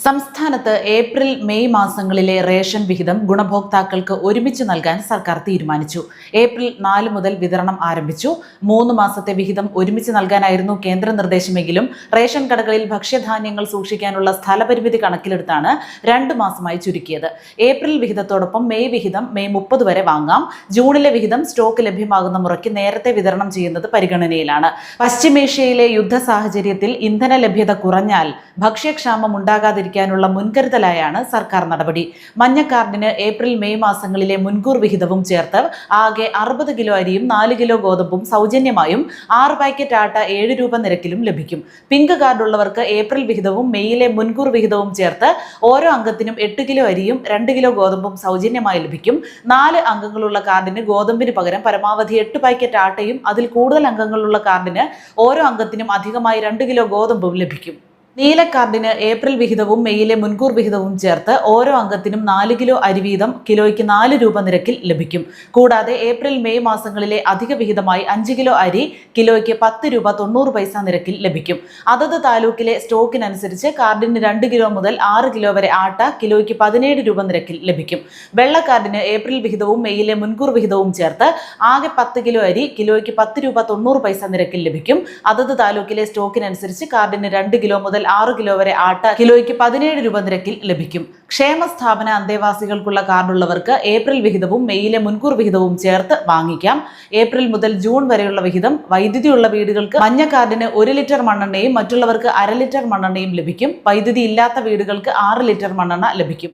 സംസ്ഥാനത്ത് April May മാസങ്ങളിലെ ration വിഹിതം ഗുണഭോക്താക്കൾക്ക് ഒരുമിച്ച് നൽകാൻ സർക്കാർ തീരുമാനിച്ചു. ഏപ്രിൽ 4 മുതൽ വിതരണം ആരംഭിച്ചു. 3 മാസത്തെ വിഹിതം ഒരുമിച്ച് നൽകാനായിരുന്നു കേന്ദ്ര നിർദ്ദേശമെങ്കിലും റേഷൻ കടകളിൽ ഭക്ഷ്യധാന്യങ്ങൾ സൂക്ഷിക്കാനുള്ള സ്ഥലപരിമിതി കണക്കിലെടുത്താണ് 2 മാസമായി ചുരുക്കിയത്. ഏപ്രിൽ വിഹിതത്തോടൊപ്പം മെയ് വിഹിതം മെയ് 30 വരെ വാങ്ങാം. ജൂണിലെ വിഹിതം സ്റ്റോക്ക് ലഭ്യമാകുന്ന മുറയ്ക്ക് നേരത്തെ വിതരണം ചെയ്യുന്നത് പരിഗണനയിലാണ്. പശ്ചിമേഷ്യയിലെ യുദ്ധ സാഹചര്യത്തിൽ ഇന്ധന ലഭ്യത കുറഞ്ഞാൽ ഭക്ഷ്യക്ഷാമം ഉണ്ടാകാതിരിക്കാനുള്ള മുൻകരുതലായാണ് സർക്കാർ നടപടി. മഞ്ഞക്കാർഡിന് ഏപ്രിൽ മെയ് മാസങ്ങളിലെ മുൻകൂർ വിഹിതവും ചേർത്ത് ആകെ 60 കിലോ അരിയും 4 കിലോ ഗോതമ്പും സൗജന്യമായും 6 പാക്കറ്റ് ആട്ട 7 രൂപ നിരക്കിലും ലഭിക്കും. പിങ്ക് കാർഡുള്ളവർക്ക് ഏപ്രിൽ വിഹിതവും മെയ്യിലെ മുൻകൂർ വിഹിതവും ചേർത്ത് ഓരോ അംഗത്തിനും 8 കിലോ അരിയും 2 കിലോ ഗോതമ്പും സൗജന്യമായി ലഭിക്കും. 4 അംഗങ്ങളുള്ള കാർഡിന് ഗോതമ്പിന് പകരം പരമാവധി 8 പാക്കറ്റ് ആട്ടയും അതിൽ കൂടുതൽ അംഗങ്ങളുള്ള കാർഡിന് ഓരോ അംഗത്തിനും അധികമായി 2 കിലോ ഗോതമ്പും ലഭിക്കും. നീല കാർഡിന് ഏപ്രിൽ വിഹിതവും മെയ്യിലെ മുൻകൂർ വിഹിതവും ചേർത്ത് ഓരോ അംഗത്തിനും 4 കിലോ അരി വീതം കിലോയ്ക്ക് 4 രൂപ നിരക്കിൽ ലഭിക്കും. കൂടാതെ ഏപ്രിൽ മെയ് മാസങ്ങളിലെ അധിക വിഹിതമായി 5 കിലോ അരി കിലോയ്ക്ക് 10 രൂപ 90 പൈസ നിരക്കിൽ ലഭിക്കും. അതത് താലൂക്കിലെ സ്റ്റോക്കിനനുസരിച്ച് കാർഡിന് 2 കിലോ മുതൽ 6 കിലോ വരെ ആട്ട കിലോയ്ക്ക് 17 രൂപ നിരക്കിൽ ലഭിക്കും. വെള്ള കാർഡിന് ഏപ്രിൽ വിഹിതവും മെയ്യിലെ മുൻകൂർ വിഹിതവും ചേർത്ത് ആകെ 10 കിലോ അരി കിലോയ്ക്ക് 10 രൂപ 90 പൈസ നിരക്കിൽ ലഭിക്കും. അതത് താലൂക്കിലെ സ്റ്റോക്കിനനുസരിച്ച് കാർഡിന് 2 കിലോ മുതൽ 6 കിലോ വരെ ആട്ട കിലോയ്ക്ക് 17 രൂപ നിരക്കിൽ ലഭിക്കും. ക്ഷേമ സ്ഥാപന അന്തേവാസികൾക്കുള്ള കാർഡുള്ളവർക്ക് ഏപ്രിൽ വിഹിതവും മെയ്യിലെ മുൻകൂർ വിഹിതവും ചേർത്ത് വാങ്ങിക്കാം. ഏപ്രിൽ മുതൽ ജൂൺ വരെയുള്ള വിഹിതം വൈദ്യുതിയുള്ള വീടുകൾക്ക് മഞ്ഞ കാർഡിന് 1 ലിറ്റർ മണ്ണെണ്ണയും മറ്റുള്ളവർക്ക് 1/2 ലിറ്റർ മണ്ണെണ്ണയും ലഭിക്കും. വൈദ്യുതി ഇല്ലാത്ത വീടുകൾക്ക് 6 ലിറ്റർ മണ്ണെണ്ണ ലഭിക്കും.